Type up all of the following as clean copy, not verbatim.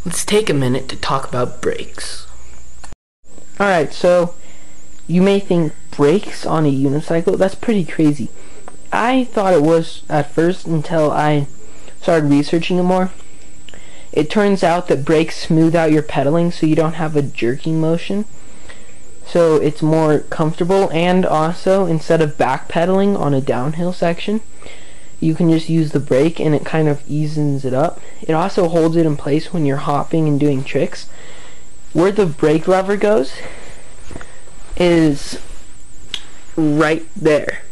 let's take a minute to talk about brakes. Alright, so you may think brakes on a unicycle, that's pretty crazy. I thought it was at first until I started researching it more. It turns out that brakes smooth out your pedaling so you don't have a jerking motion. So it's more comfortable, and also instead of backpedaling on a downhill section, you can just use the brake and it kind of eases it up. It also holds it in place when you're hopping and doing tricks. Where the brake lever goes is right there.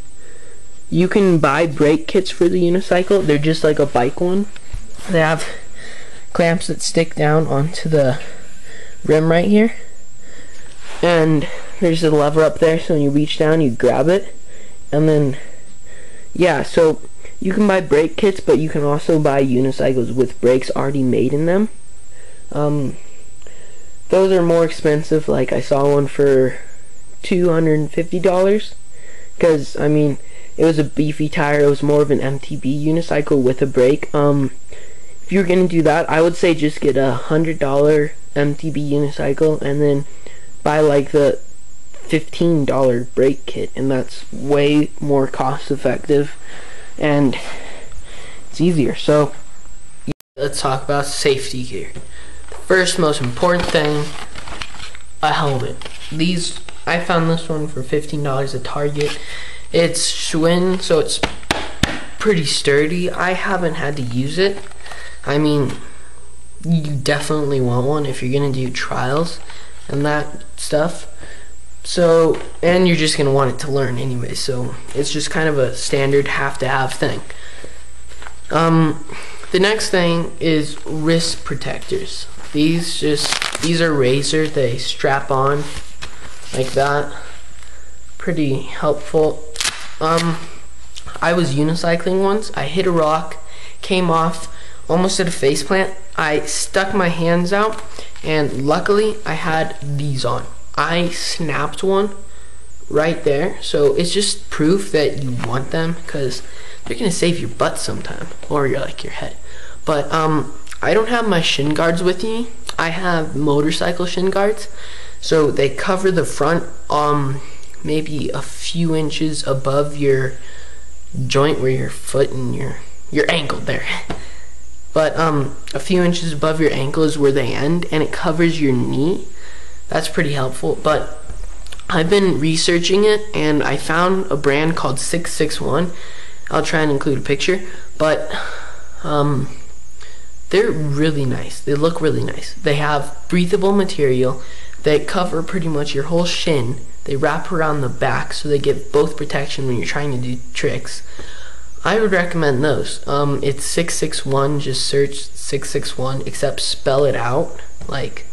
You can buy brake kits for the unicycle. They're just like a bike one. They have clamps that stick down onto the rim right here, and there's a lever up there, so when you reach down you grab it, and then yeah, so you can buy brake kits, but you can also buy unicycles with brakes already made in them. Those are more expensive. Like I saw one for $250 because I mean it was a beefy tire. It was more of an MTB unicycle with a brake. If you're gonna do that, I would say just get a $100 MTB unicycle and then buy like the $15 brake kit, and that's way more cost effective and it's easier. So let's talk about safety gear. The first most important thing, a helmet. These, I found this one for $15 at Target. It's Schwinn, so it's pretty sturdy. I haven't had to use it. I mean, you definitely want one if you're gonna do trials and that stuff. So, and you're just gonna want it to learn anyway, so it's just kind of a standard have-to-have thing. The next thing is wrist protectors. These are razor. They strap on like that. Pretty helpful. I was unicycling once. I hit a rock, came off, almost did a faceplant. I stuck my hands out, and luckily I had these on. I snapped one right there, so it's just proof that you want them because they're gonna save your butt sometime, or your head. But I don't have my shin guards with me. I have motorcycle shin guards, so they cover the front maybe a few inches above your joint where your foot and your ankle there. But a few inches above your ankle is where they end, and it covers your knee. That's pretty helpful. But I've been researching it, and I found a brand called 661. I'll try and include a picture, but they're really nice. They look really nice. They have breathable material. They cover pretty much your whole shin. They wrap around the back, so they give both protection when you're trying to do tricks. I would recommend those. It's 661. Just search 661, except spell it out like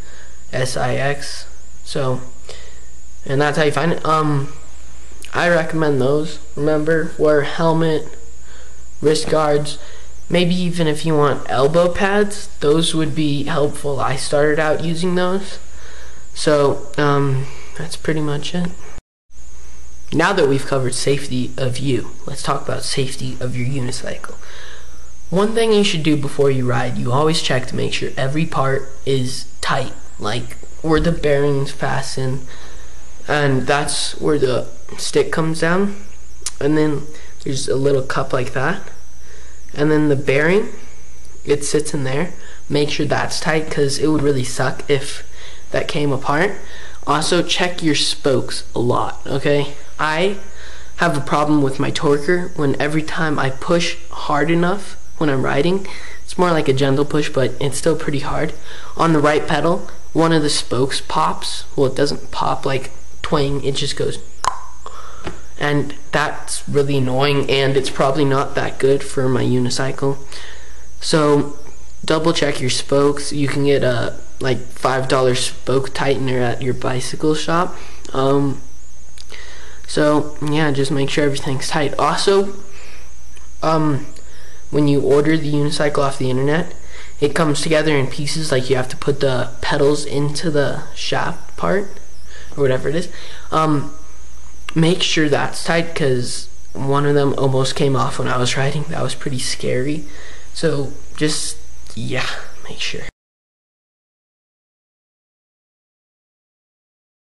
SIX. So, and that's how you find it. I recommend those. Remember, wear a helmet, wrist guards. Maybe even if you want elbow pads, those would be helpful. I started out using those. So, that's pretty much it. Now that we've covered safety of you, let's talk about safety of your unicycle. One thing you should do before you ride, you always check to make sure every part is tight, like where the bearings fasten, and that's where the stick comes down, and then there's a little cup like that, and then the bearing, it sits in there. Make sure that's tight because it would really suck if that came apart. Also, check your spokes a lot, okay? I have a problem with my torquer when every time I push hard enough when I'm riding, it's more like a gentle push, but it's still pretty hard. On the right pedal, one of the spokes pops. Well, it doesn't pop like twang, it just goes, and that's really annoying, and it's probably not that good for my unicycle. So double check your spokes. You can get a like $5 spoke tightener at your bicycle shop. So yeah, just make sure everything's tight. Also, when you order the unicycle off the internet, it comes together in pieces. Like you have to put the pedals into the shaft part or whatever it is. Make sure that's tight because one of them almost came off when I was riding. That was pretty scary. So just, yeah, make sure.